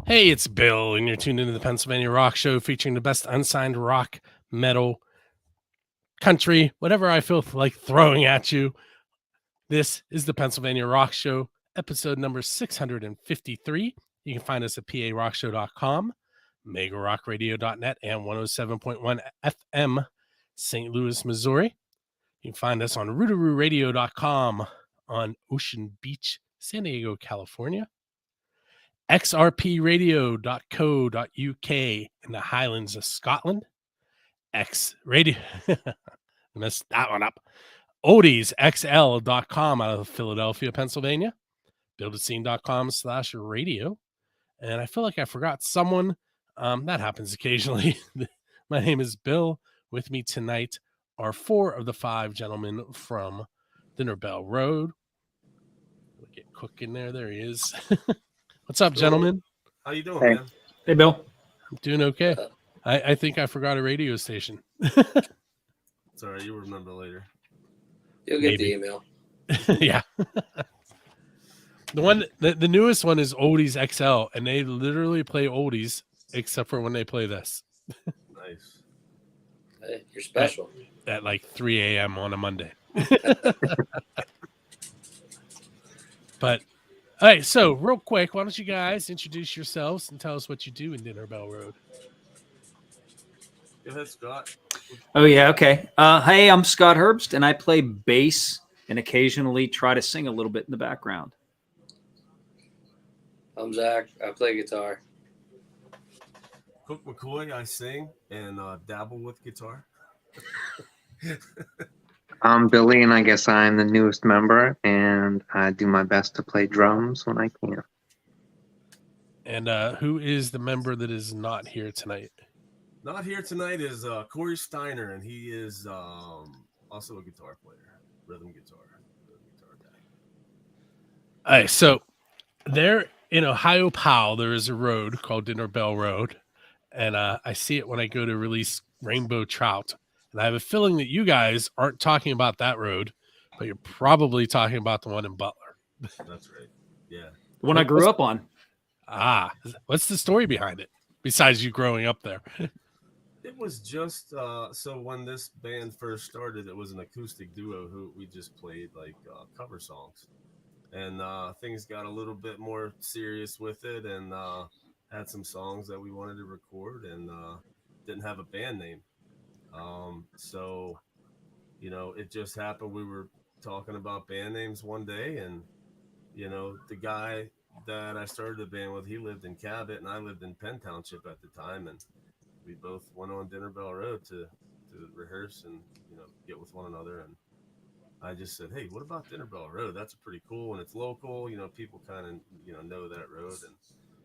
Hey, it's Bill, and you're tuned into the Pennsylvania Rock Show featuring the best unsigned rock, metal, country, whatever I feel like throwing at you. This is the Pennsylvania Rock Show, episode number 653. You can find us at parockshow.com, megarockradio.net, and 107.1 FM, St. Louis, Missouri. You can find us on rootaroораdio.com on Ocean Beach, San Diego, California. xrpradio.co.uk in the Highlands of Scotland. X Radio, messed that one up. OdiesXL.com out of Philadelphia, Pennsylvania. Buildascene.com/radio. And I feel like I forgot someone. That happens occasionally. My name is Bill. With me tonight are four of the five gentlemen from Dinner Bell Road. We'll get Cook in there. There he is. What's up, gentlemen? How you doing, man? Hey, Bill. I'm doing okay. I think I forgot a radio station. It's all right. You'll remember later. You'll get the email. Yeah. The newest one is Oldies XL, and they literally play oldies except for when they play this. Nice. Hey, you're special. At like 3 a.m. on a Monday. But all right, so real quick, why don't you guys introduce yourselves and tell us what you do in Dinner Bell Road? Go ahead, Scott. Oh, yeah. Okay. Hey, I'm Scott Herbst, and I play bass and occasionally try to sing a little bit in the background. I'm Zach. I play guitar. Cook McCoy. I sing and dabble with guitar. I'm Billy, and I guess I'm the newest member, and I do my best to play drums when I can. And who is the member that is not here tonight? Not here tonight is Corey Steiner, and he is also a guitar player, rhythm guitar guy. All right, so there in Ohio Powell, there is a road called Dinner Bell Road, and I see it when I go to release Rainbow Trout. And I have a feeling that you guys aren't talking about that road, but you're probably talking about the one in Butler. That's right. Yeah. The one I grew up on. Ah, what's the story behind it, besides you growing up there? It was just so when this band first started, it was an acoustic duo who we just played like cover songs, and things got a little bit more serious with it, and had some songs that we wanted to record, and didn't have a band name. So it just happened. We were talking about band names one day, and the guy that I started the band with, he lived in Cabot and I lived in Penn Township at the time, and we both went on Dinner Bell Road to rehearse and get with one another. And I just said, hey, what about Dinner Bell Road? That's pretty cool, and it's local. People kind of know that road, and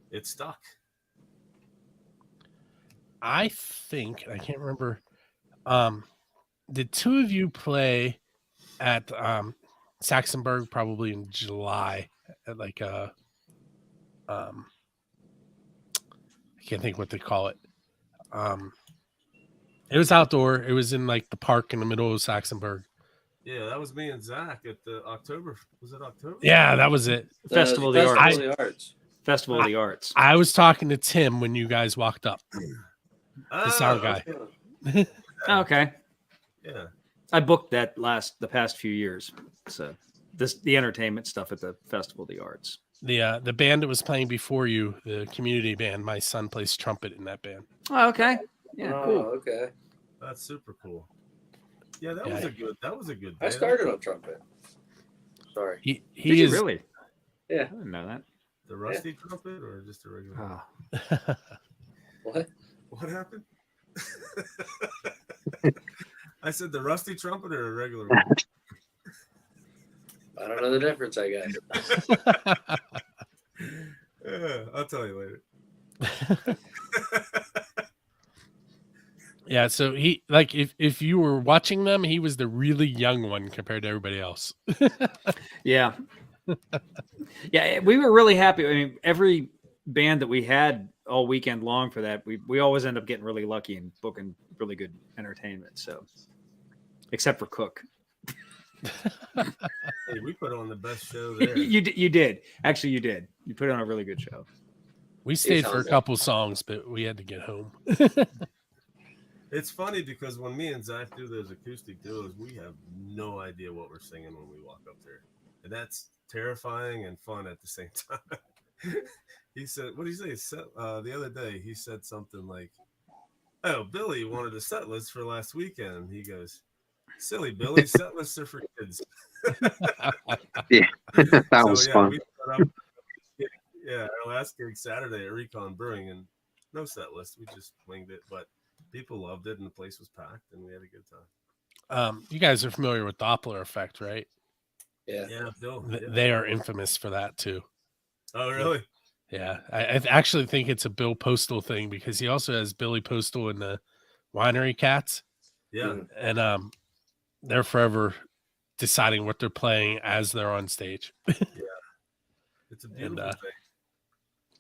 it stuck. I think I can't remember. Did two of you play at Saxonburg probably in July at like I can't think what they call it. It was outdoor. It was in like the park in the middle of Saxonburg. Yeah, that was me and Zach at the October. Was it October? Yeah, that was it. Festival of the Arts. Festival of the Arts. I was talking to Tim when you guys walked up. The sound guy. Okay. Okay. Yeah. I booked that the past few years. So the entertainment stuff at the Festival of the Arts. The band that was playing before you, the community band, my son plays trumpet in that band. Oh, okay. Yeah, cool. Okay. That's super cool. Yeah, that was a good day. I started on trumpet. Sorry. He Did is you really? Yeah. I didn't know that. The rusty trumpet or just a regular one? What? What happened? I said the rusty trumpet or a regular one? I don't know the difference, I guess. Yeah, I'll tell you later. Yeah, so he like if you were watching them, he was the really young one compared to everybody else. Yeah. Yeah, we were really happy. I mean, every band that we had all weekend long for that, we always end up getting really lucky and booking really good entertainment. So, except for Cook. Hey, we put on the best show there. You did. Actually, you did. You put on a really good show. We stayed for a humble. couple songs, but we had to get home. It's funny because when me and Zach do those acoustic duos, we have no idea what we're singing when we walk up there. And that's terrifying and fun at the same time. He said, what did he say? The other day, he said something like, oh, Billy wanted a set list for last weekend. He goes, silly Billy, set lists are for kids. That was fun. We set up, our last gig Saturday at Recon Brewing, and no set list. We just winged it, but people loved it, and the place was packed, and we had a good time. You guys are familiar with Doppler effect, right? Yeah. Yeah, Bill. Yeah. They are infamous for that too. Oh, really? Yeah, I actually think it's a Bill Postal thing because he also has Billy Postal and the Winery Cats, Yeah. and they're forever deciding what they're playing as they're on stage. It's a beautiful thing.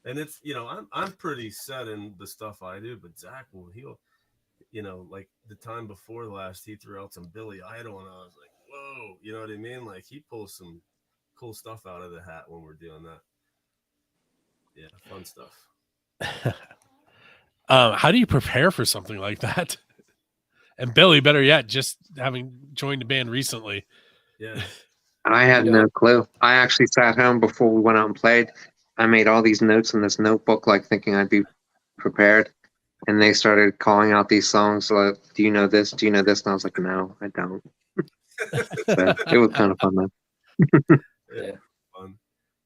And it's, I'm pretty set in the stuff I do, but Zach he'll, like the time before last, he threw out some Billy Idol, and I was like, whoa, you know what I mean? Like he pulls some cool stuff out of the hat when we're doing that. Yeah, fun stuff. How do you prepare for something like that? And Billy, better yet, just having joined the band recently. Yeah. I had no clue. I actually sat home before we went out and played. I made all these notes in this notebook, like thinking I'd be prepared. And they started calling out these songs, like, do you know this? Do you know this? And I was like, no, I don't. But it was kind of fun, though. Yeah. Fun.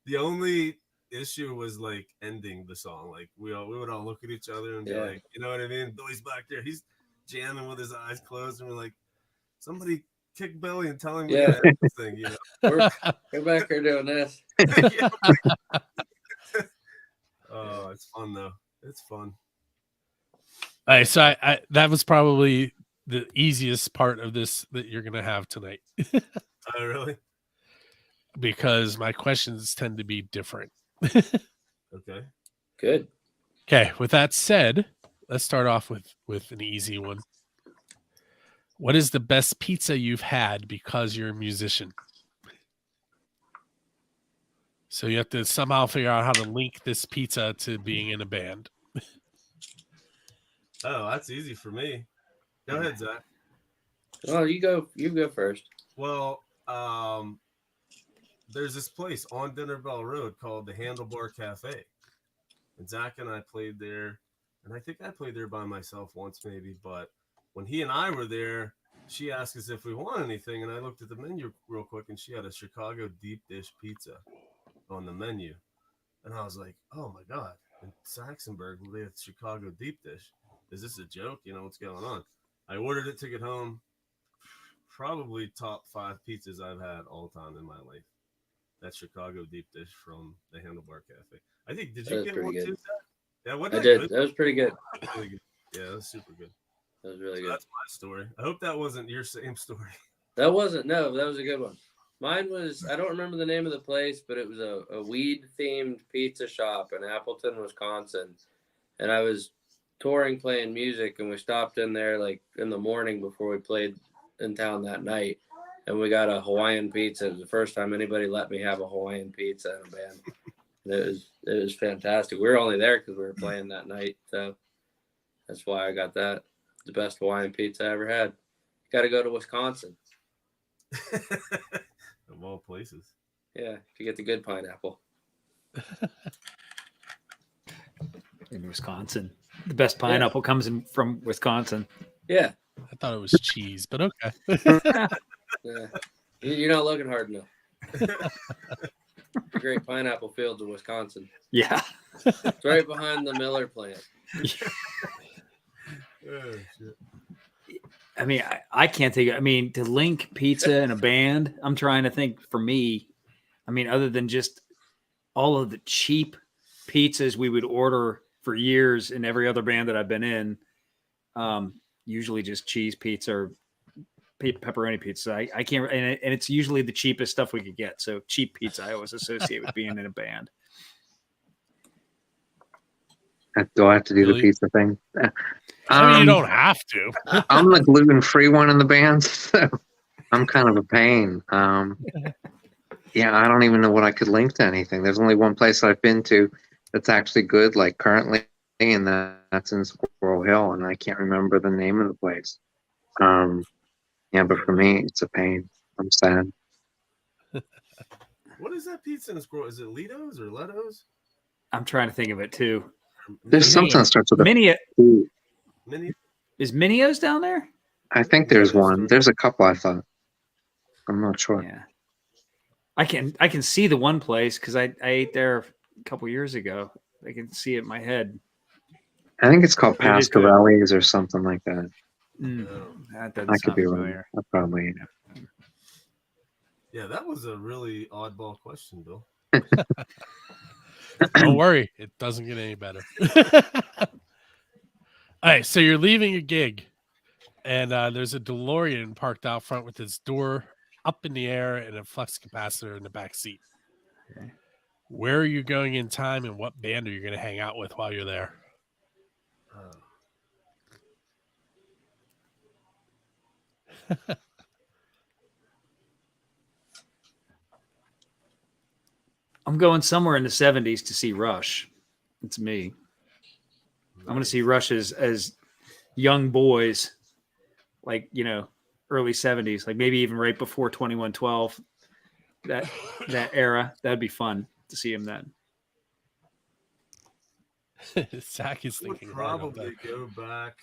The only issue was like ending the song. Like we would all look at each other and be like, you know what I mean? Billy's back there. He's jamming with his eyes closed, and we're like, somebody kick Billy and tell him we gotta end this thing, We're back here doing this. Oh, it's fun though. It's fun. All right, so I that was probably the easiest part of this that you're gonna have tonight. Oh, really? Because my questions tend to be different. Okay. Good. Okay, with that said, let's start off with an easy one. What is the best pizza you've had because you're a musician? So you have to somehow figure out how to link this pizza to being in a band. Oh, that's easy for me. Go ahead, Zach. Well, you go first. Well, there's this place on Dinner Bell Road called the Handlebar Cafe. And Zach and I played there. And I think I played there by myself once maybe. But when he and I were there, she asked us if we want anything. And I looked at the menu real quick, and she had a Chicago deep dish pizza on the menu. And I was like, oh, my God. In Saxonburg, they have Chicago deep dish. Is this a joke? What's going on? I ordered it, took it home. Probably top 5 pizzas I've had all time in my life. That Chicago deep dish from the Handlebar Cafe. I think, did you get one too, Zach? Yeah, what I did. That was pretty good. Really good. Yeah, that was super good. That was really So good. that's my story. I hope that wasn't your same story. That wasn't. No, that was a good one. Mine was, I don't remember the name of the place, but it was a weed-themed pizza shop in Appleton, Wisconsin. And I was touring, playing music, and we stopped in there like in the morning before we played in town that night. And we got a Hawaiian pizza. It was the first time anybody let me have a Hawaiian pizza in a band. And it was fantastic. We were only there because we were playing that night. So that's why I got that. The best Hawaiian pizza I ever had. Got to go to Wisconsin. Of all places. Yeah, to get the good pineapple. In Wisconsin. The best pineapple comes in from Wisconsin. Yeah. I thought it was cheese, but okay. Yeah. You're not looking hard enough. Great pineapple fields of Wisconsin. Yeah. It's right behind the Miller plant. Oh, shit. I mean, I can't think. I mean, to link pizza and a band, I'm trying to think for me. I mean, other than just all of the cheap pizzas we would order for years in every other band that I've been in, usually just cheese pizza or pepperoni pizza. I can't, and it's usually the cheapest stuff we could get. So cheap pizza, I always associate with being in a band. Do I have to do Really? the pizza thing? I mean, you don't have to. I'm the gluten-free one in the band, so I'm kind of a pain. Yeah, I don't even know what I could link to anything. There's only one place I've been to that's actually good, like currently, and that's in Squirrel Hill, and I can't remember the name of the place. Yeah, but for me, it's a pain. I'm sad. What is that pizza in the squirrel? Is it Litos or Letos? I'm trying to think of it too. There's something that starts with a Mini P. Mini. is Minio's down there? I think there's one. There's a couple. I thought. I'm not sure. Yeah. I can see the one place because I ate there a couple years ago. I can see it in my head. I think it's called It is good. Pasquarelli's or something like that. That doesn't I could sound be wrong. familiar. I probably. Yeah, that was a really oddball question, Bill. Don't worry, it doesn't get any better. All right, so you're leaving a gig, and there's a DeLorean parked out front with its door up in the air and a flux capacitor in the back seat. Okay. Where are you going in time, and what band are you going to hang out with while you're there? I'm going somewhere in the 70s to see Rush. It's me. I'm going to see Rush as young boys, like, early 70s, like maybe even right before 2112. That era. That'd be fun to see him then. Zach is I would thinking hard about probably that. go back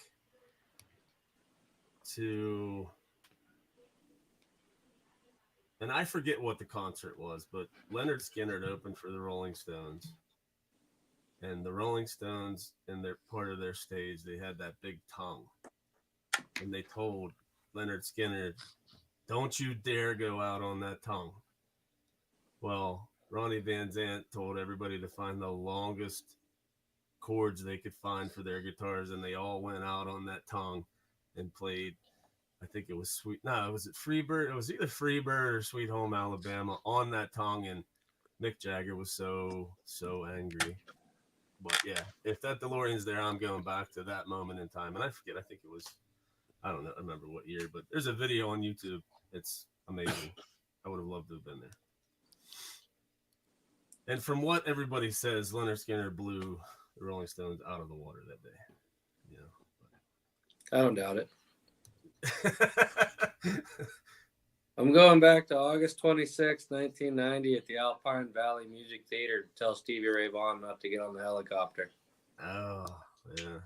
to, and I forget what the concert was, but Leonard Skinner opened for the Rolling Stones, and the Rolling Stones, in their part of their stage, they had that big tongue, and they told Leonard Skinner, "Don't you dare go out on that tongue." Well, Ronnie Van Zant told everybody to find the longest chords they could find for their guitars, and they all went out on that tongue and played. I think it was was it Freebird? It was either Freebird or Sweet Home Alabama on that tongue, and Mick Jagger was so angry. But yeah, if that DeLorean's there, I'm going back to that moment in time. And I forget, I think it was, I don't know, I remember what year, but there's a video on YouTube. It's amazing. I would have loved to have been there. And from what everybody says, Leonard Skinner blew the Rolling Stones out of the water that day. I don't doubt it. I'm going back to August 26, 1990 at the Alpine Valley Music Theater to tell Stevie Ray Vaughan not to get on the helicopter. Oh, yeah.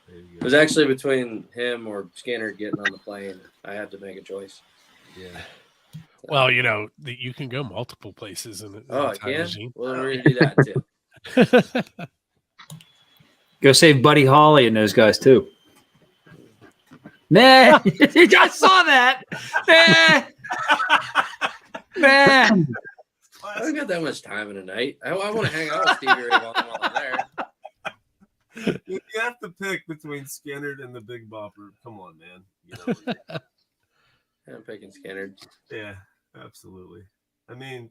There you It go. was actually between him or Skinner getting on the plane. I had to make a choice. Yeah. Well, you can go multiple places in Oh, a I time can? machine. Well, we're going to do that too. Go save Buddy Holly and those guys too. Nah, I saw that. Nah. I don't got that much time in a night. I want to hang out with Stevie Ray Vaughan while I'm there. You have to pick between Skinner and the Big Bopper. Come on, man. I'm picking Skinner. Yeah, absolutely. I mean,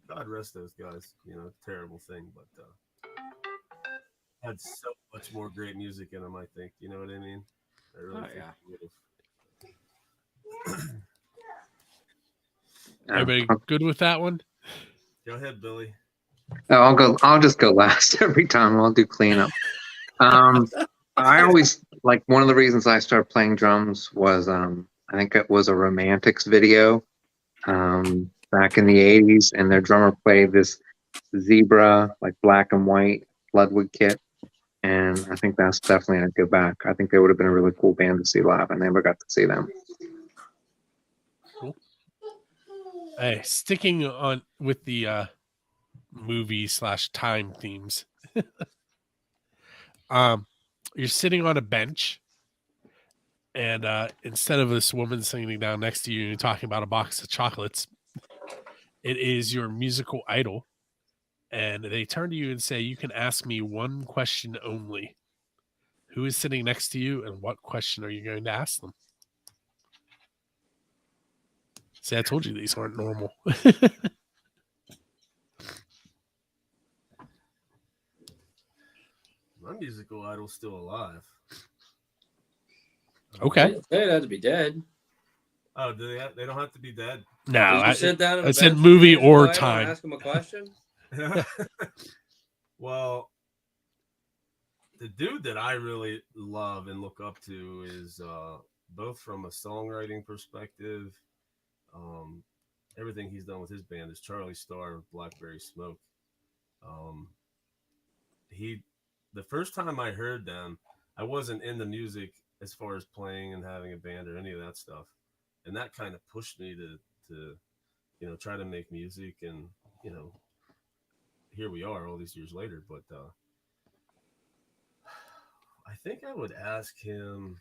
God rest those guys. Terrible thing, but had so much more great music in them, I think. You know what I mean? I really think he would've. Everybody good with that one? Go ahead, Billy. Oh, I'll just go last every time. I'll do cleanup. I always like one of the reasons I started playing drums was I think it was a Romantics video back in the 80s, and their drummer played this zebra, like black and white Ludwig kit. And I think that's definitely I'd go back. I think they would have been a really cool band to see live. I never got to see them. Cool. Hey, sticking on with the movie/time themes. You're sitting on a bench, and instead of this woman sitting down next to you and talking about a box of chocolates, it is your musical idol. And they turn to you and say, "You can ask me one question only." Who is sitting next to you, and what question are you going to ask them? See, I told you these aren't normal. My musical idol's still alive. Okay. They'd have to be dead. Oh, do they don't have to be dead. No, Did you sit down I said movie or time. Ask him a question. Well, the dude that I really love and look up to is both from a songwriting perspective. Um, Everything he's done with his band is Charlie Starr of Blackberry Smoke. Um, he, the first time I heard them, I wasn't into music as far as playing and having a band or any of that stuff, and that kind of pushed me to try to make music, and you know here we are all these years later. But I think I would ask him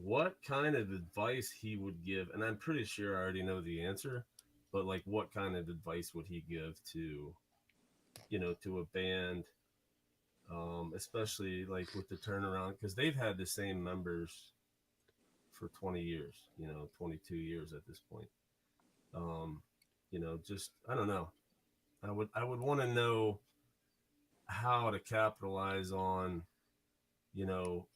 what kind of advice he would give, and I'm pretty sure I already know the answer, but like what kind of advice would he give to to a band, especially like with the turnaround, because they've had the same members for 20 years, 22 years at this point. Just I don't know. I would want to know how to capitalize on, you know,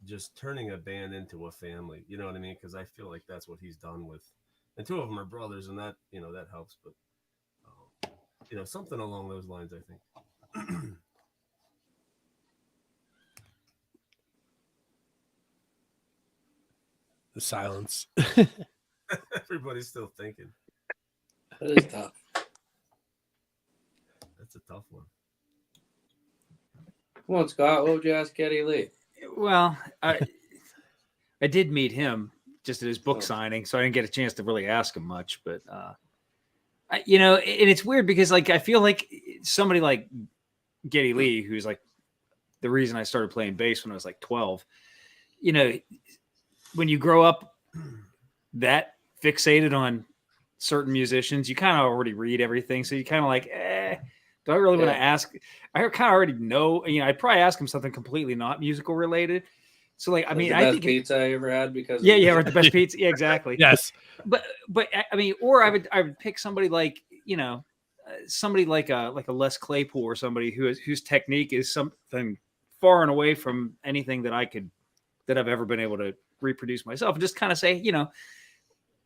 just turning a band into a family. You know what I mean? Because I feel like that's what he's done with, and two of them are brothers, and that that helps. But something along those lines, I think. The silence. Everybody's still thinking. That is tough. That's a tough one. Come on, Scott. What would you ask Geddy Lee? Well, I did meet him just at his book Oh. signing, so I didn't get a chance to really ask him much. But and it's weird because like I feel like somebody like Geddy Lee, who's like the reason I started playing bass when I was like 12. When you grow up that fixated on certain musicians, you kind of already read everything, so you kind of like, do I really want to ask? I kind of already know. I'd probably ask him something completely not musical related. So like, I mean, the I best think pizza I ever had because or the best pizza. Yeah, exactly. Yes. But I mean, or I would pick somebody like somebody like a Les Claypool or somebody whose technique is something far and away from anything that I've ever been able to reproduce myself, and just kind of say,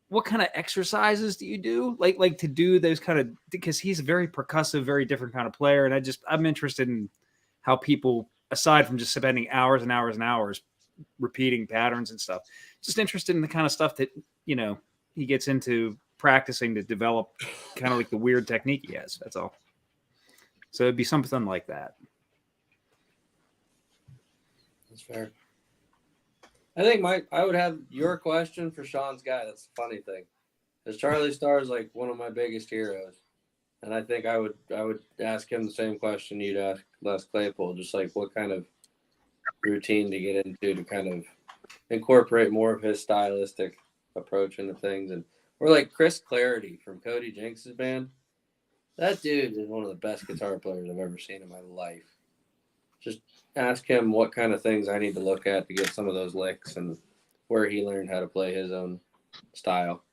what kind of exercises do you do? Like to do those kind of, because he's a very percussive, very different kind of player. And I'm interested in how people, aside from just spending hours and hours and hours repeating patterns and stuff, just interested in the kind of stuff that, he gets into practicing to develop kind of like the weird technique he has. That's all. So it'd be something like that. That's fair. I think I would have your question for Sean's guy. That's the funny thing, because Charlie Starr is like one of my biggest heroes, and I think I would ask him the same question you'd ask Les Claypool, just like what kind of routine to get into to kind of incorporate more of his stylistic approach into things. Or like Chris Clarity from Cody Jinks's band. That dude is one of the best guitar players I've ever seen in my life. Just ask him what kind of things I need to look at to get some of those licks and where he learned how to play his own style.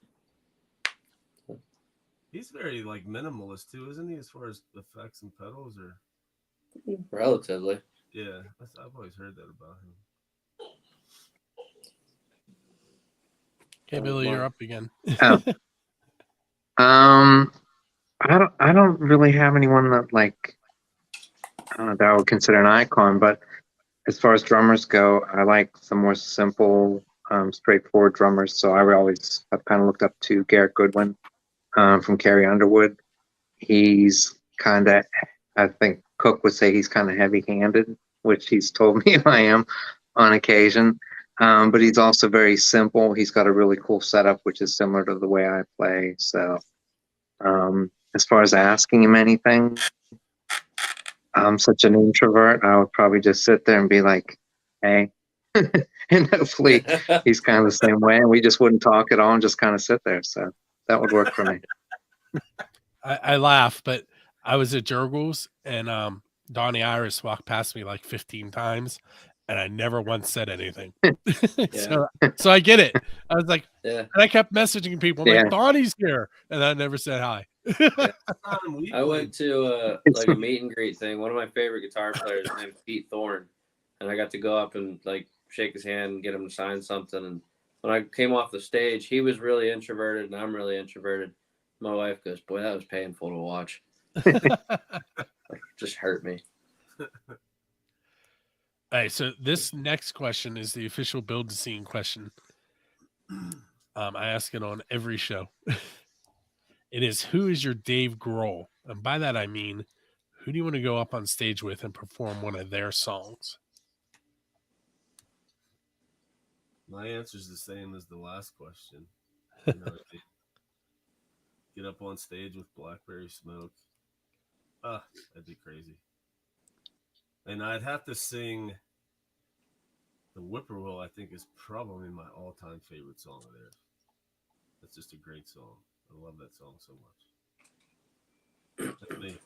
He's very like minimalist too, isn't he? As far as effects and pedals, or Relatively. yeah, I've always heard that about him. Okay, Billy, you're up again. I don't really have anyone that that I would consider an icon, but as far as drummers go, I like some more simple, straightforward drummers. So I always have kind of looked up to Garrett Goodwin from Carrie Underwood. He's kind of, I think Cook would say he's kind of heavy-handed, which he's told me I am on occasion. But he's also very simple. He's got a really cool setup, which is similar to the way I play. So as far as asking him anything, I'm such an introvert. I would probably just sit there and be like, hey. And hopefully he's kind of the same way. And we just wouldn't talk at all and just kind of sit there. So that would work for me. I laugh, but I was at Jurgles and Donnie Iris walked past me like 15 times and I never once said anything. So I get it. I was like, Yeah. and I kept messaging people. I'm like, Donnie's here. And I never said hi. I went to like a meet and greet thing. One of my favorite guitar players named Pete Thorne. And I got to go up and like shake his hand and get him to sign something. And when I came off the stage, he was really introverted and I'm really introverted. My wife goes, boy, that was painful to watch. Just hurt me. All right, so this next question is the official Build the Scene question. I ask it on every show. It is, who is your Dave Grohl? And by that I mean, who do you want to go up on stage with and perform one of their songs? My answer is the same as the last question. You know, get up on stage with Blackberry Smoke. That'd be crazy. And I'd have to sing The Whippoorwill, I think, is probably my all-time favorite song of theirs. That's just a great song. I love that song so much. That's me.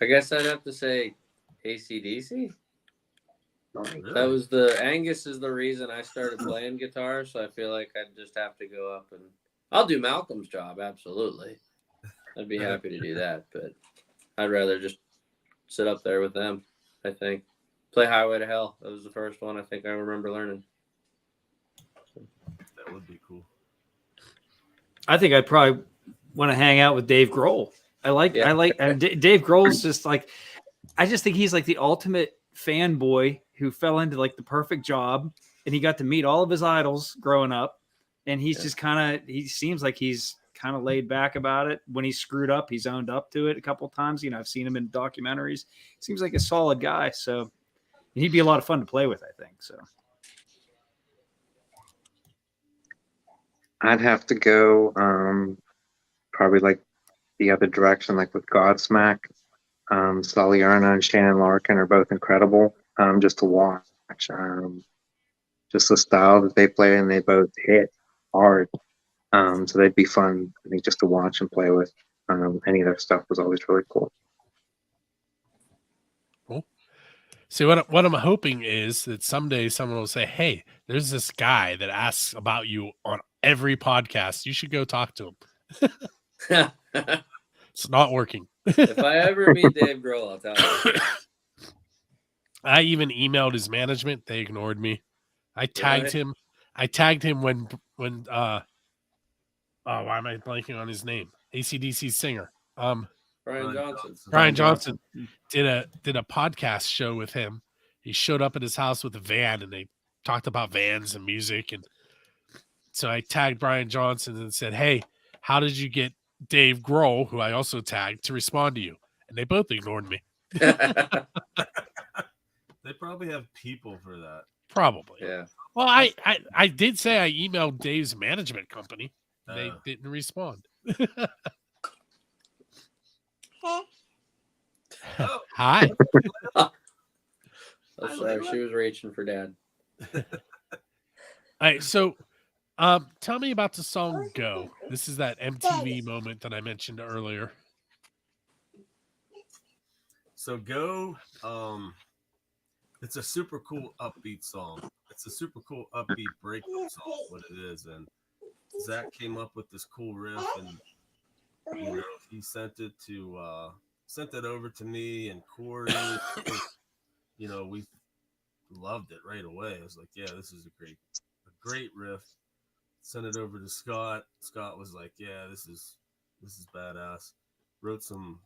I guess I'd have to say AC/DC. Really? That was the Angus is the reason I started playing guitar, so I feel like I'd just have to go up and I'll do Malcolm's job, absolutely. I'd be happy to do that, but I'd rather just sit up there with them, I think. Play Highway to Hell. That was the first one I think I remember learning. That would be cool. I think I'd probably want to hang out with Dave Grohl. Dave Grohl's just like, I just think he's like the ultimate fanboy who fell into like the perfect job, and he got to meet all of his idols growing up. And he's just he seems like he's kind of laid back about it. When he screwed up, he's owned up to it a couple of times. You know, I've seen him in documentaries. Seems like a solid guy. So he'd be a lot of fun to play with, I think. So I'd have to go probably like the other direction, like with Godsmack. Sully Erna and Shannon Larkin are both incredible just to watch. Just the style that they play, and they both hit hard. So they'd be fun, I think, just to watch and play with. Any of their stuff was always really cool. Cool. See, what I'm hoping is that someday someone will say, hey, there's this guy that asks about you on every podcast. You should go talk to him. It's not working. If I ever meet Dave Grohl, I'll tell him. I even emailed his management. They ignored me. I tagged him. I tagged him when why am I blanking on his name? AC/DC singer. Brian Johnson. Brian Johnson did a podcast show with him. He showed up at his house with a van, and they talked about vans and music. And so I tagged Brian Johnson and said, hey, how did you get Dave Grohl, who I also tagged, to respond to you? And they both ignored me. They probably have people for that. Probably. Yeah. Well, I did say I emailed Dave's management company. They didn't respond. Hi. Oh, sorry, she was reaching for Dad. All right, so tell me about the song Go. This is that MTV moment that I mentioned earlier. So Go, it's a super cool upbeat song. It's a super cool upbeat breakup song, what it is. And Zach came up with this cool riff, and you know, he sent it over to me and Corey. You know, we loved it right away. I was like, yeah, this is a great riff. Sent it over to Scott. Scott was like, yeah, this is badass. Wrote some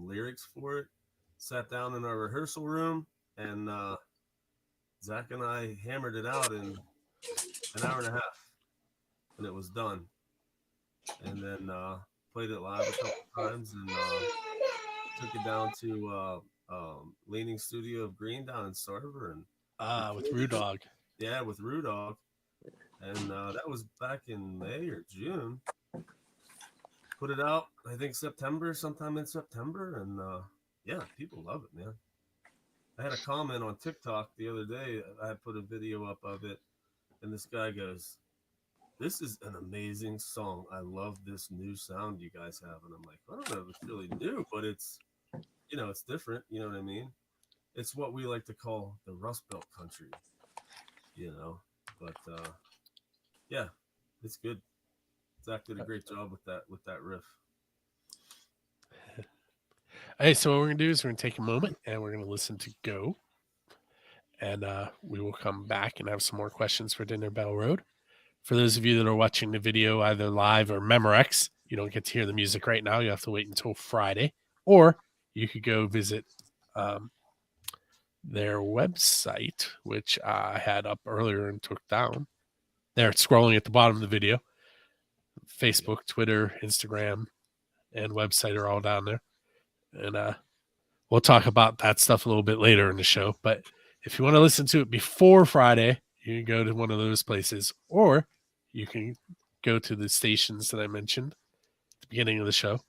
lyrics for it. Sat down in our rehearsal room, and Zach and I hammered it out in an hour and a half, and it was done. And then played it live a couple times, and took it down to Leaning Studio of Green down in Sarver, and With Rue Dog. Yeah, with Rue Dog. And that was back in May or June. Put it out, I think sometime in September, and yeah, people love it, man. I had a comment on TikTok the other day. I put a video up of it, and this guy goes, "This is an amazing song. I love this new sound you guys have." And I'm like, I don't know if it's really new, but it's, you know, it's different. You know what I mean? It's what we like to call the Rust Belt country, you know. But yeah, it's good. Zach did a great job with that riff. Hey, so what we're gonna do is we're gonna take a moment and we're gonna listen to Go. and we will come back and have some more questions for Dinner Bell Road. For those of you that are watching the video either live or Memorex, you don't get to hear the music right now. You have to wait until Friday, or you could go visit their website, which I had up earlier and took down. There, it's scrolling at the bottom of the video. Facebook, Twitter, Instagram, and website are all down there. And we'll talk about that stuff a little bit later in the show. But if you want to listen to it before Friday, you can go to one of those places, or you can go to the stations that I mentioned at the beginning of the show,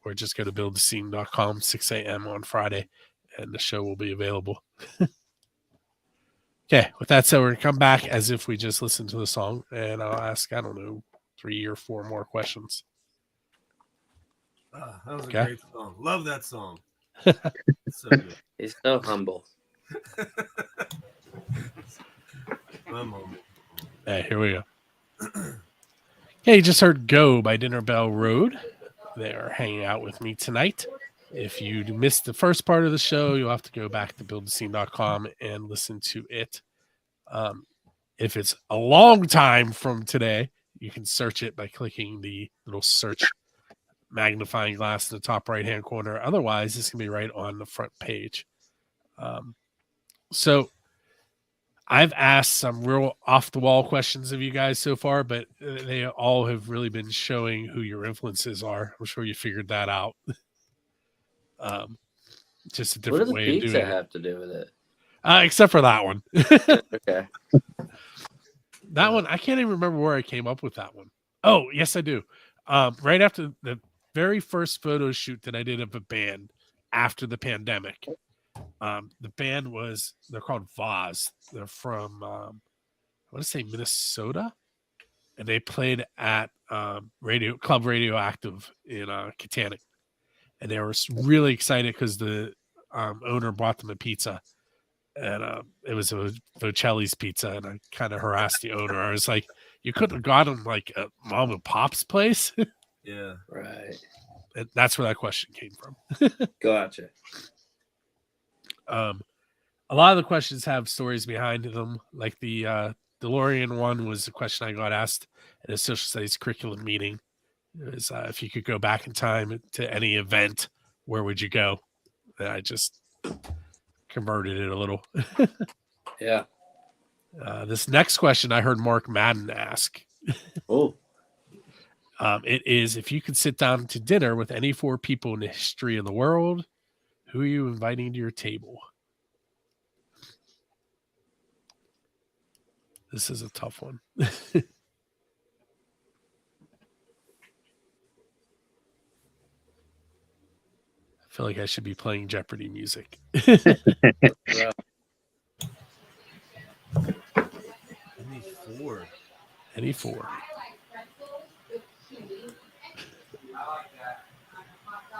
or just go to buildthescene.com 6 a.m. on Friday, and the show will be available. Okay, with that said, we're going to come back as if we just listened to the song, and I'll ask, 3 or 4 more questions. That was a Okay. great song. Love that song. So good. He's so humble. I'm humble. Hey, here we go. Okay, you just heard Go by Dinner Bell Road. They're hanging out with me tonight. If you missed the first part of the show, you'll have to go back to buildthescene.com and listen to it. If it's a long time from today, you can search it by clicking the little search magnifying glass in the top right-hand corner. Otherwise, it's going to be right on the front page. So I've asked some real off-the-wall questions of you guys so far, but they all have really been showing who your influences are. I'm sure you figured that out. Just a What different does the way of pizza doing it. have to do with it? Except for that one. Okay. That one, I can't even remember where I came up with that one. Oh, yes, I do. Right after the very first photo shoot that I did of a band after the pandemic, the band they're called Vaz. They're from, I want to say Minnesota. And they played at Club Radioactive in Kittanning. And they were really excited because the owner bought them a pizza. And it was a Vocelli's pizza, and I kind of harassed the owner. I was like, "You could have got him like a mom and pop's place." Yeah. Right. And that's where that question came from. Gotcha. A lot of the questions have stories behind them. Like the DeLorean one was a question I got asked at a social studies curriculum meeting. It was if you could go back in time to any event, where would you go? And I just converted it a little. Yeah. This next question I heard Mark Madden ask. Oh. It is, if you could sit down to dinner with any 4 people in the history of the world, who are you inviting to your table? This is a tough one. I feel like I should be playing Jeopardy music. Yeah. Any 4.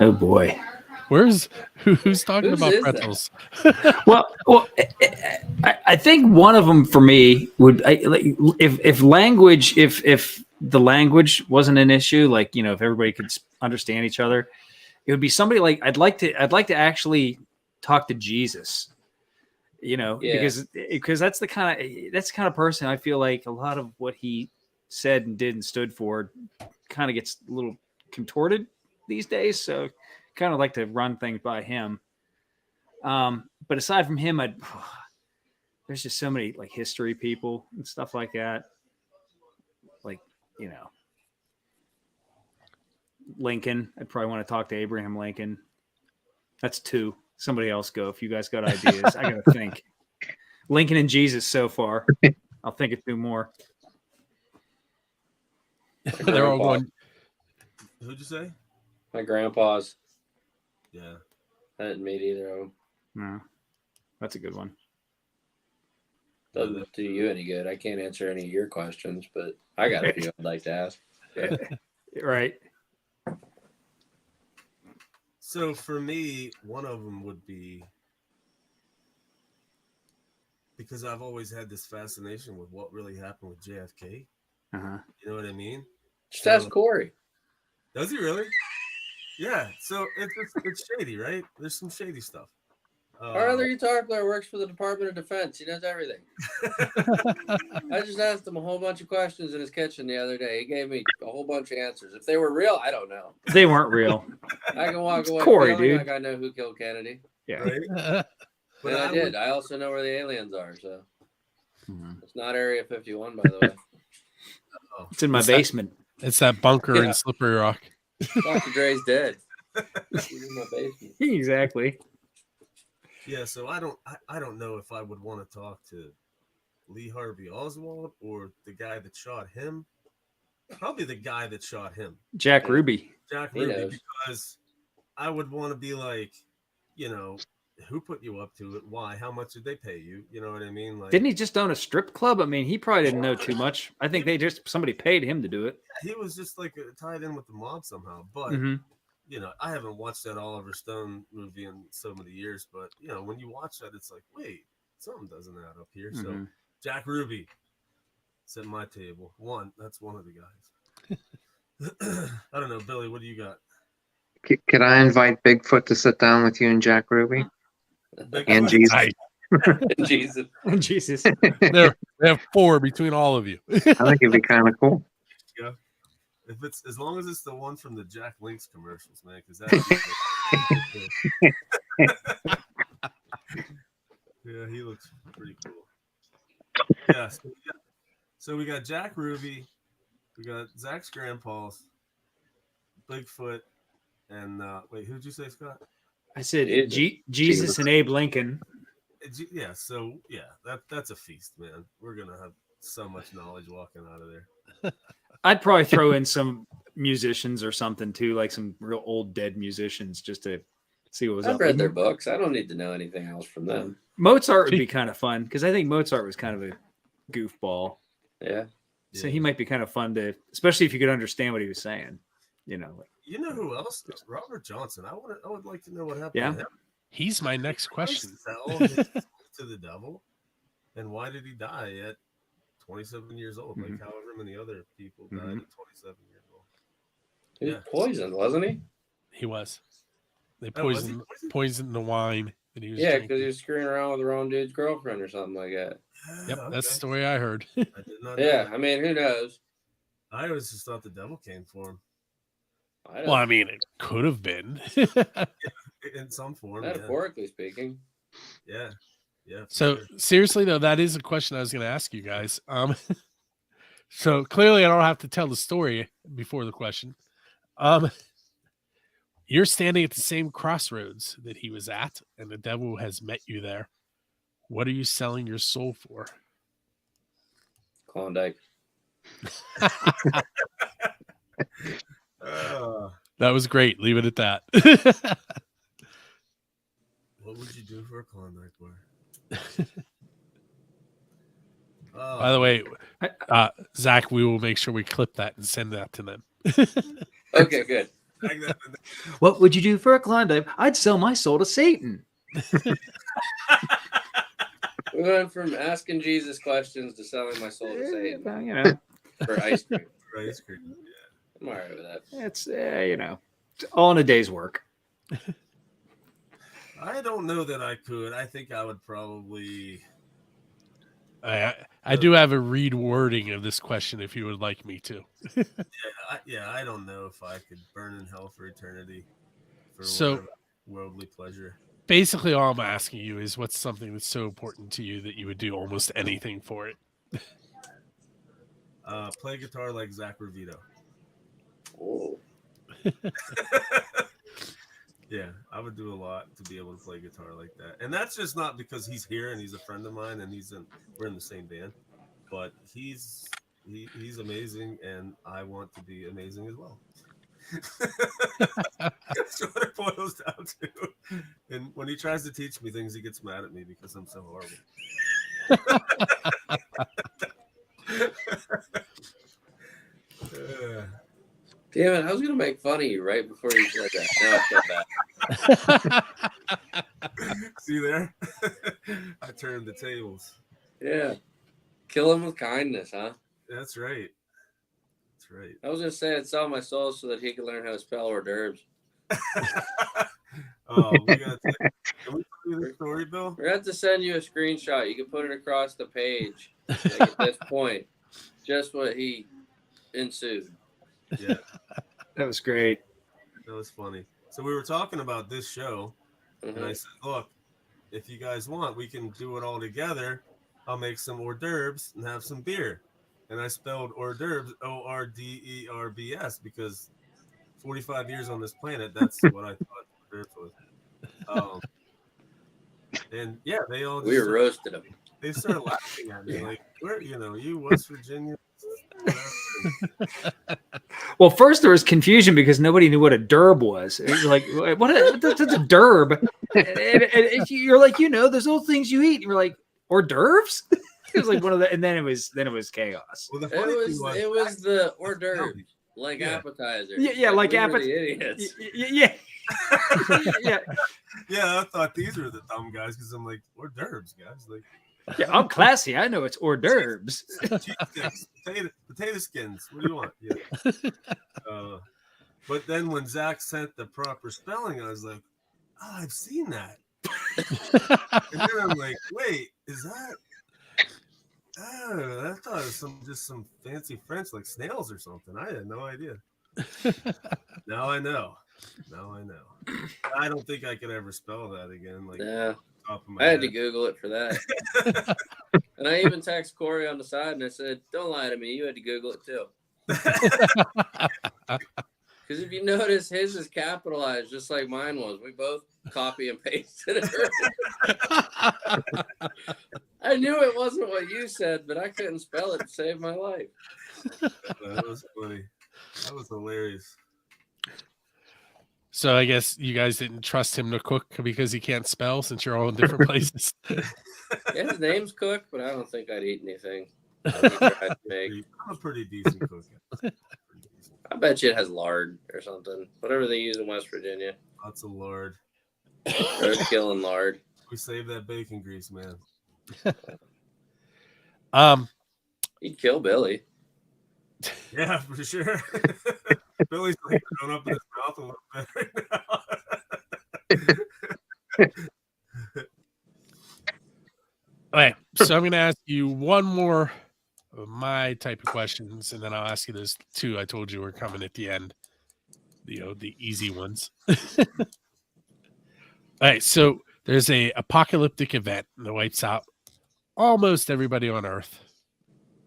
Oh boy. Who's talking Whose about is that? pretzels? Well, I think one of them for me would if language, if the language wasn't an issue, like, you know, if everybody could understand each other, it would be somebody like I'd like to actually talk to Jesus, you know, Yeah. because that's the kind of person I feel like a lot of what he said and did and stood for kind of gets a little contorted these days. So kind of like to run things by him. But aside from him, there's just so many like history people and stuff like that. Like, you know, Lincoln. I'd probably want to talk to Abraham Lincoln. That's 2. Somebody else go if you guys got ideas. I gotta think. Lincoln and Jesus so far. I'll think of 2 more. They're all going. Who'd you say? My grandpa's. Yeah. I didn't meet either of them. No, that's a good one. Doesn't do you any good. I can't answer any of your questions, but I got a few I'd like to ask. Right. So for me, one of them would be, because I've always had this fascination with what really happened with JFK. Uh-huh. You know what I mean? Just ask Corey. Does he really? Yeah. So it's shady, right? There's some shady stuff. Our other guitar player works for the Department of Defense. He knows everything. I just asked him a whole bunch of questions in his kitchen the other day. He gave me a whole bunch of answers. If they were real, I don't know. They weren't real. I can walk away Corey, feeling dude. like I know who killed Kennedy. Yeah. right? But And I did. I also know where the aliens are. So it's not Area 51, by the way. It's in my Is that- basement. It's that bunker Yeah. in Slippery Rock. Dr. Dre's dead. He's in my basement. Exactly. Yeah, so I don't know if I would want to talk to Lee Harvey Oswald or the guy that shot him. Probably the guy that shot him, Jack Ruby. Jack He Ruby, knows. because I would want to be like, you know, who put you up to it? Why? How much did they pay you? You know what I mean? Like, Didn't he just own a strip club? I mean, he probably didn't know too much. I think somebody paid him to do it. he was just like tied in with the mob somehow. But Mhm. you know, I haven't watched that Oliver Stone movie in so many years. But you know, when you watch that, it's like, wait, something doesn't add up here. So Mhm. Jack Ruby, it's at my table. That's one of the guys. I don't know, Billy. What do you got? Could I invite Bigfoot to sit down with you and Jack Ruby and Jesus? Nice. Jesus. Jesus. There, we have 4 between all of you. I think it'd be kind of cool. If it's as long as it's the one from the Jack Links commercials, man, because that. Yeah, he looks pretty cool. Yeah, so we got Jack Ruby, we got Zach's grandpa's, Bigfoot, and wait, who'd you say, Scott? I said Jesus. Jesus and Abe Lincoln. Yeah, so yeah, that's a feast, man. We're gonna have so much knowledge walking out of there. I'd probably throw in some musicians or something too, like some real old dead musicians, just to see what was I've up. read their books. I don't need to know anything else from them. Mozart would be kind of fun because I think Mozart was kind of a goofball. Yeah. So he might be kind of fun to, especially if you could understand what he was saying. You know, like, You know who else? Robert Johnson. I would like to know what happened. Yeah. To him. He's my next question. Sell his soul to the devil, and why did he die at 27 years old? Like however many other people died at 27 years old. He was Yeah. poisoned, wasn't he? He was. They Oh, was he poisoned the wine that he was Yeah, drinking. because he was screwing around with the wrong dude's girlfriend or something like that. Yep, okay. that's the story I heard. I did not know Yeah, that. I mean, who knows? I always just thought the devil came for him I don't, Well, I mean, it could have been. in some form. Yeah, metaphorically speaking. yeah. For So sure. seriously though, that is a question I was going to ask you guys. So clearly I don't have to tell the story before the question. You're standing at the same crossroads that he was at, and the devil has met you there. What are you selling your soul for? Klondike. That was great. Leave it at that. What would you do for a Klondike bar? By the way, Zach, we will make sure we clip that and send that to them. Okay, good. what would you do for a Klondike? I'd sell my soul to Satan. We went from asking Jesus questions to selling my soul to Satan Well, you know, for ice cream. ice cream. Yeah. I'm all right with that. it's you know, all in a day's work. I don't know that I could. I think I would probably. I do have a read wording of this question if you would like me to. I don't know if I could burn in hell for eternity for So- whatever worldly pleasure. Basically, all I'm asking you is what's something that's so important to you that you would do almost anything for it? Play guitar like Zach Revito. Oh, Yeah, I would do a lot to be able to play guitar like that. And that's just not because he's here and he's a friend of mine and we're in the same band, but he's amazing and I want to be amazing as well. That's what it boils down to. And when he tries to teach me things, he gets mad at me because I'm so horrible. damn it. I was going to make fun of you right before you said that. Now I feel bad. See there? I turned the tables. Yeah. Kill him with kindness, huh? That's right. That's right. I was going to say I'd sell my soul so that he could learn how to spell hors d'oeuvres. We got. Can we tell you the story, Bill? We're gonna have to send you a screenshot. You can put it across the page. Like at this point, just what he ensued. Yeah, That was great. that was funny. So we were talking about this show, and I Mhm. said, "Look, if you guys want, we can do it all together. I'll make some hors d'oeuvres and have some beer." And I spelled hors d'oeuvres ORDERBS because 45 years on this planet, that's what I thought hors d'oeuvres was. And yeah, they all just We roasted him. they started laughing at me like, "Where you West Virginia?" Whatever. Well, first there was confusion because nobody knew what a derb was. It was like, what's a derb? And you're like, there's all things you eat. And you're like, hors d'oeuvres? It was like one of the, and then it was chaos. Well, the funny thing It was the hors d'oeuvres, like Yeah. appetizer. Yeah, like we were appet- the idiots. Yeah. Yeah. Yeah, I thought these were the dumb guys because I'm like, hors d'oeuvres, guys. Like, Yeah, I'm classy. I know it's hors d'oeuvres. cheese sticks, potato skins. What do you want? Yeah. But then when Zach sent the proper spelling, I was like, "Oh, I've seen that." And then I'm like, "Wait, is that?" Oh, I thought it was some fancy French like snails or something. I had no idea. Now I know. I don't think I could ever spell that again. Like Yeah, top of my I had to head. Google it for that. And I even texted Corey on the side and I said, "Don't lie to me. You had to Google it too." Because if you notice, his is capitalized just like mine was. We both copy and pasted it. I knew it wasn't what you said, but I couldn't spell it to save my life. That was funny. That was hilarious. So I guess you guys didn't trust him to cook because he can't spell since you're all in different places. Yeah, his name's Cook, but I don't think I'd eat anything that he tried to make. I'm a pretty decent cook. I bet you it has lard or something. Whatever they use in West Virginia. Lots of lard. Roadkill and lard. We save that bacon grease, man. He'd kill Billy. Yeah, for sure. Billy's like going up in his mouth a little bit right now. Okay, so I'm going to ask you one more of my type of questions, and then I'll ask you those two I told you were coming at the end. The easy ones. All right, so there's a apocalyptic event that wipes out almost everybody on Earth,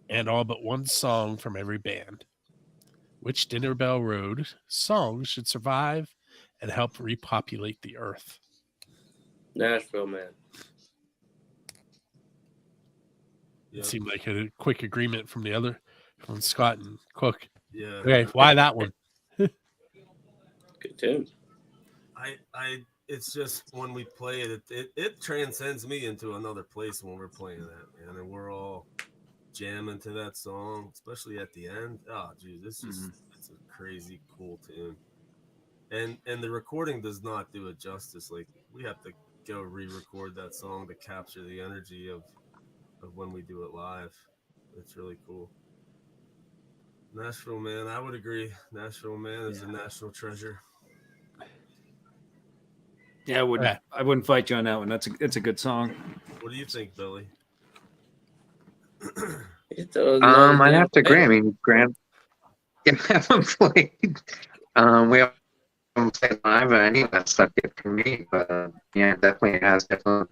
and all but one song from every band. Which Dinner Bell Road song should survive and help repopulate the Earth? Nashville Man. Yeah, It seemed like a quick agreement from Scott and Cook. yeah. Okay, why that one? Good tune. It's just when we play it transcends me into another place when we're playing that, man. And we're all jamming to that song, especially at the end. Oh, geez, it's a crazy cool tune. And the recording does not do it justice. Like, we have to go re-record that song to capture the energy of when we do it live. It's really cool. Nashville Man, I would agree. Nashville Man is a national treasure. Yeah, I wouldn't fight you on that one. It's a good song. What do you think, Billy? I'd have to agree. I mean, Grant, yeah, I haven't played. We haven't played live or any of that stuff yet for me, but yeah, it definitely has different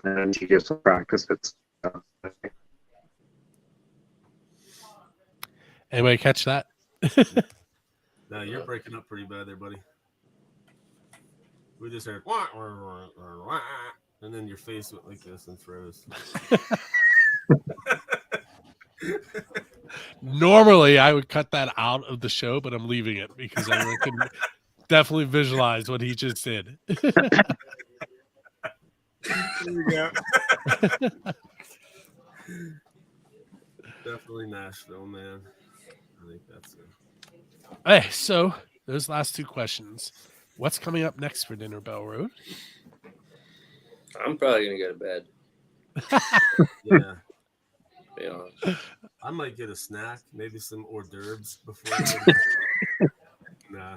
energy just to practice it. So, Anybody catch that? No, you're breaking up pretty bad there, buddy. We just heard wah, wah, wah, wah, wah, and then your face went like this and froze. Normally, I would cut that out of the show, but I'm leaving it because everyone can definitely visualize what he just did. There you go. Definitely Nashville, man. I think that's it. Hey, so those last two questions. What's coming up next for Dinner Bell Road? I'm probably gonna go to bed. Yeah. You know, I might get a snack, maybe some hors d'oeuvres before. Nah.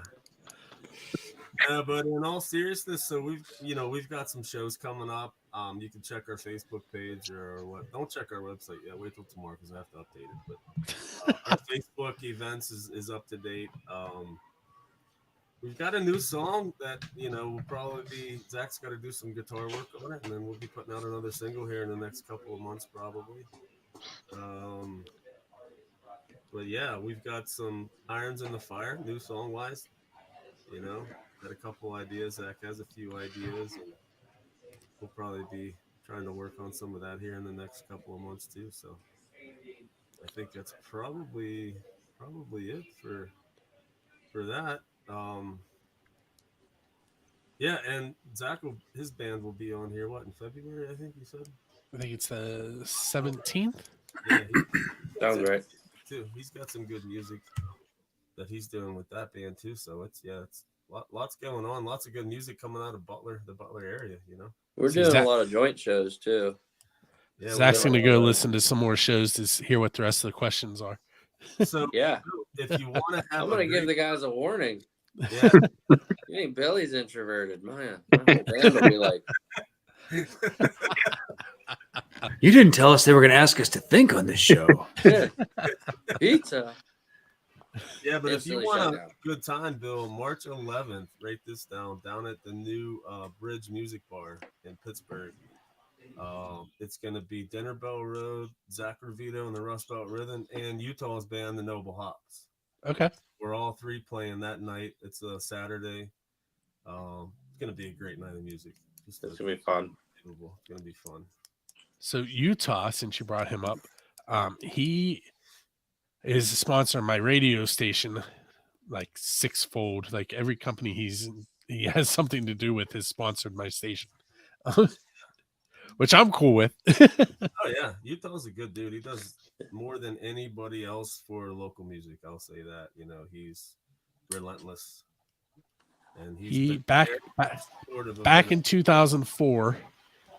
But in all seriousness, so we've got some shows coming up. You can check our Facebook page or what. Don't check our website yet. Wait till tomorrow because I have to update it. But our Facebook events is up to date. We've got a new song that will probably be Zach's got to do some guitar work on it, and then we'll be putting out another single here in the next couple of months probably. But yeah, we've got some irons in the fire, new song wise. Got a couple ideas. Zach has a few ideas, and we'll probably be trying to work on some of that here in the next couple of months too. So I think that's probably it for that. Yeah, and Zach his band will be on here. What, in February? I think you said. I think it's the 17th. Yeah, Sounds right. too. He's got some good music that he's doing with that band too. So it's lots going on. Lots of good music coming out of the Butler area. We're So doing Zach- a lot of joint shows too. Yeah, Zach's we going to are. go listen to some more shows to hear what the rest of the questions are. So Yeah, if you want to have, I'm gonna give the guys a warning. yeah. You ain't Billy's introverted, man. My whole band will be like, You didn't tell us they were going to ask us to think on this show. yeah, pizza. Yeah, but if you Instantly want shut a down. good time, Bill, March 11th, write this down at the new Bridge Music Bar in Pittsburgh. It's going to be Dinner Bell Road, Zach Ravito and the Rust Belt Rhythm, and Utah's band, the Noble Hops. Okay. We're all three playing that night. It's a Saturday. It's going to be a great night of music. It's gonna be fun. Unbelievable. It's going to be fun. So Utah, since you brought him up, he is a sponsor of my radio station, like sixfold. Like every company he has something to do with has sponsored my station, which I'm cool with. Oh yeah, Utah's a good dude. He does more than anybody else for local music. I'll say that. He's relentless, and He been back very supportive of back it. in 2004,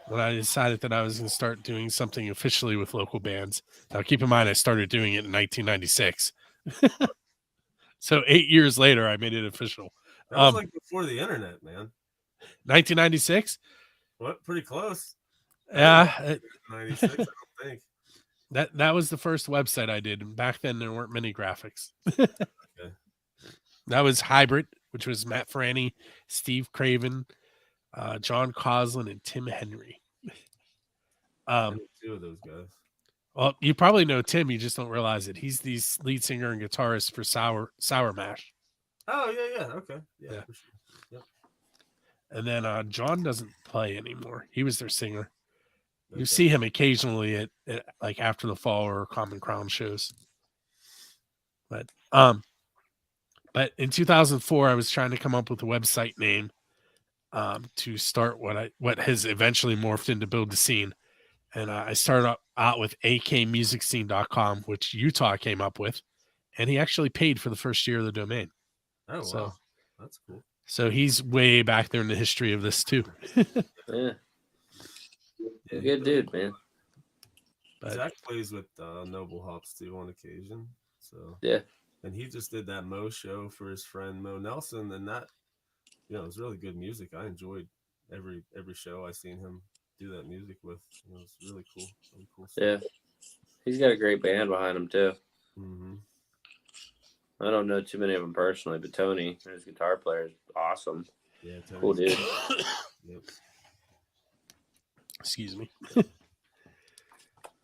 when I decided that I was going to start doing something officially with local bands. Now, keep in mind, I started doing it in 1996. So 8 years later, I made it official. That was like before the internet, man. 1996. What? Pretty close. Yeah, 96, I don't think. that was the first website I did. And back then, there weren't many graphics. That was Hybrid, which was Matt Franny, Steve Craven, John Coslin, and Tim Henry. I knew two of those guys. Well, you probably know Tim. You just don't realize it. He's the lead singer and guitarist for Sour Mash. Oh yeah. Okay. Yeah. Yeah. For sure. Yep. And then John doesn't play anymore. He was their singer. You Okay. see him occasionally at like After the Fall or Common Crown shows. But in 2004, I was trying to come up with a website name to start what has eventually morphed into Build the Scene. And I started out with akmusicscene.com, which Utah came up with. And he actually paid for the first year of the domain. Oh wow, So- that's cool. So he's way back there in the history of this too. Yeah, Yeah, good dude, man. But Zach plays with Noble Hops too on occasion. So Yeah. and he just did that Mo show for his friend Mo Nelson, and that it was really good music. I enjoyed every show I seen him do that music with. It was really cool. Really cool stuff. Yeah, he's got a great band behind him too. Mm-hmm. I don't know too many of them personally, but Tony, his guitar player, is awesome. Yeah, Cool Tony's- dude. Yep. excuse me.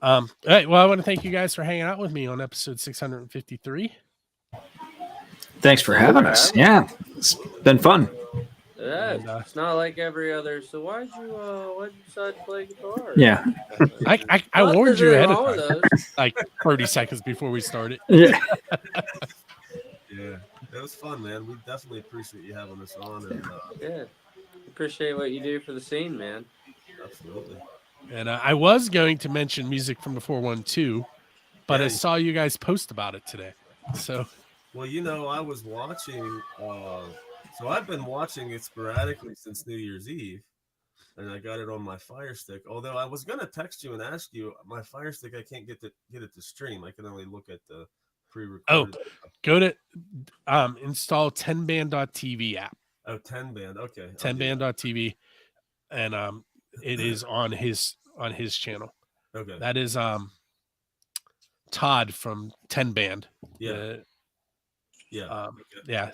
All right. Well, I want to thank you guys for hanging out with me on episode 653. Thanks for having us. Yeah, it's been fun. Yeah, And, it's not like every other. So why'd you decide to play guitar? Yeah. I Not warned that you there's ahead anything wrong of with time, those. like 30 seconds before we started. Yeah. Yeah, it was fun, man. We definitely appreciate you having us on, and Yeah, appreciate what you do for the scene, man. absolutely. And I was going to mention music from the 412, but I Yeah. saw you guys post about it today. So Well, I was watching. So I've been watching it sporadically since New Year's Eve, and I got it on my Fire Stick. Although I was gonna text you and ask you, my Fire Stick, I can't get it to stream. I can only look at the pre-recorded. go to install 10band.tv app. Oh, 10 band. Okay. I'll do that. 10band.tv, and it is on his channel. Okay. That is Todd from 10 Band. Yeah. Yeah. Okay. Okay. Yeah.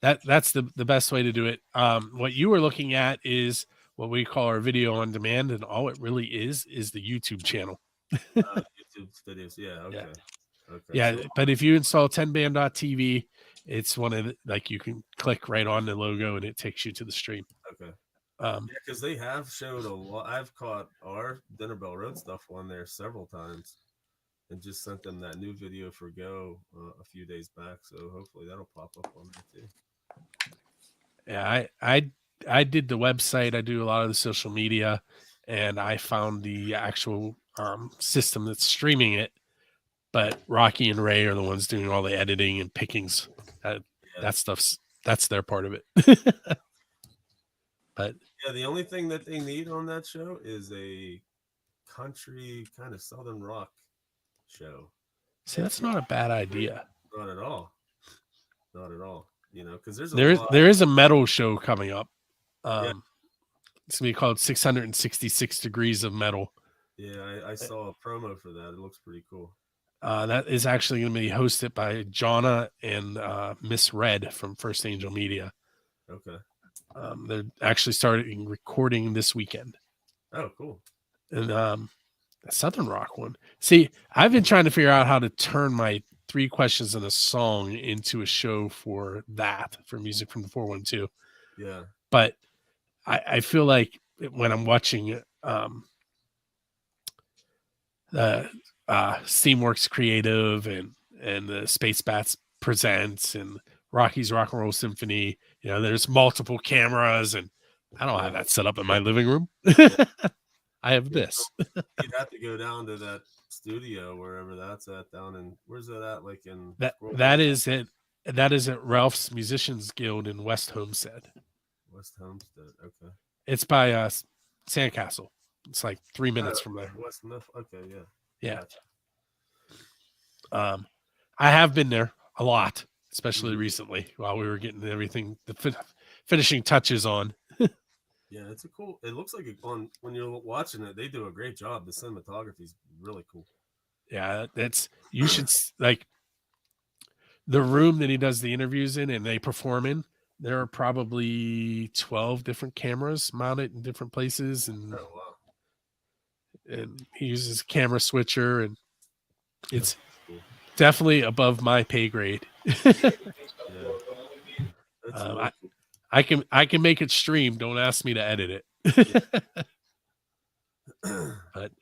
That's the best way to do it. What you were looking at is what we call our video on demand, and all it really is the YouTube channel. YouTube videos. Yeah. Okay. Yeah. Okay. Yeah, So- but if you install 10band.tv, it's one of the, like, you can click right on the logo and it takes you to the stream. okay. Yeah, Yeah, because they have showed a lot. I've caught our Dinner Bell Road stuff on there several times, and just sent them that new video for Go a few days back. So hopefully that'll pop up on there too. Yeah, I did the website. I do a lot of the social media, and I found the actual system that's streaming it. But Rocky and Ray are the ones doing all the editing and pickings. Yeah. That's their part of it. But Yeah, the only thing that they need on that show is a country kind of southern rock show. see, that's not a bad idea. Not at all. Not at all. You know, because there's There is a metal show coming up. Yeah. It's gonna be called 666 Degrees of Metal. Yeah, I saw a promo for that. It looks pretty cool. That is actually going to be hosted by Jonna and Miss Red from First Angel Media. Okay. They're actually starting recording this weekend. Oh, cool. And a Southern Rock one. See, I've been trying to figure out how to turn my 3 questions in a song into a show for music from the 412. Yeah. But I feel like when I'm watching the Steamworks Creative and the Space Bats Presents and Rocky's Rock and Roll Symphony, you know, there's multiple cameras, and I don't have that set up in my living room. I have this. You'd have to go down to that studio wherever that's at down in where's that at? Like in That is at Ralph's Musicians Guild in West Homestead. West Homestead. Okay. It's by Sandcastle. It's like 3 minutes from there. West Nuff. Okay, yeah. Yeah. Gotcha. I have been there a lot, especially Mhm. recently while we were getting everything, finishing touches on. Yeah, it's a cool. It looks like on when you're watching it, they do a great job. The cinematography is really cool. Yeah, you should like the room that he does the interviews in and they perform in. There are probably 12 different cameras mounted in different places, and Oh wow. he uses a camera switcher, and it's Cool. definitely above my pay grade. Yeah. That's Um, really cool. I can make it stream. Don't ask me to edit it. But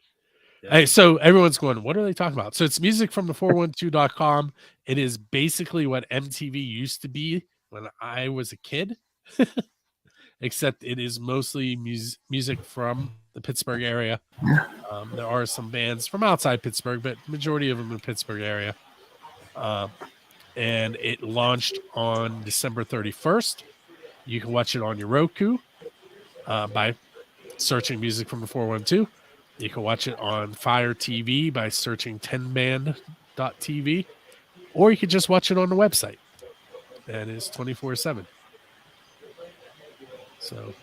Yeah. hey, so everyone's going, what are they talking about? So it's music from the 412.com. It is basically what MTV used to be when I was a kid, except it is mostly music from the Pittsburgh area. There are some bands from outside Pittsburgh, but majority of them in the Pittsburgh area. And it launched on December 31st. You can watch it on your Roku by searching music from the 412. You can watch it on Fire TV by searching 10band.tv, or you can just watch it on the website. And it's 24/7. So,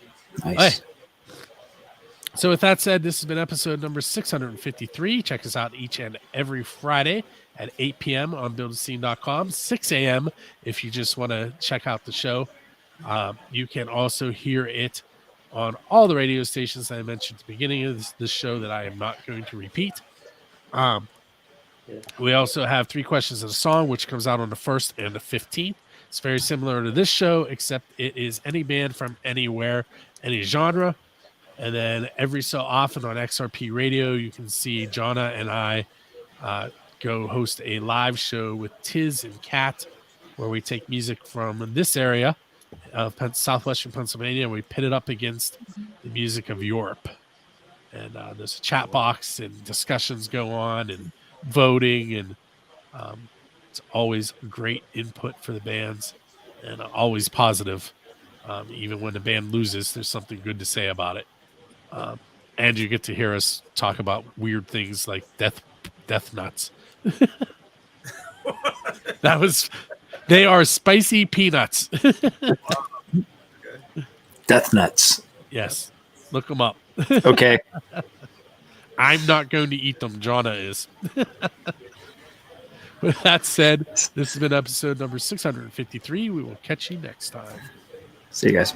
Nice. hey. So with that said, this has been episode number 653. Check us out each and every Friday at 8 p.m. on buildascene.com, 6 a.m. if you just want to check out the show. You can also hear it on all the radio stations that I mentioned at the beginning of this show that I am not going to repeat. We also have 3 questions and a song, which comes out on the 1st and the 15th. It's very similar to this show, except it is any band from anywhere, any genre. And then every so often on XRP Radio, you can see Jonna and I go host a live show with Tiz and Kat, where we take music from this area of southwestern Pennsylvania, and we pit it up against the music of Europe. And there's a chat box, and discussions go on, and voting, and it's always great input for the bands, and always positive. Even when the band loses, there's something good to say about it. And you get to hear us talk about weird things like death nuts. They are spicy peanuts. Death Nuts. Yes, look them up. Okay. I'm not going to eat them. Jonna is. With that said, this has been episode number 653. We will catch you next time. See you guys.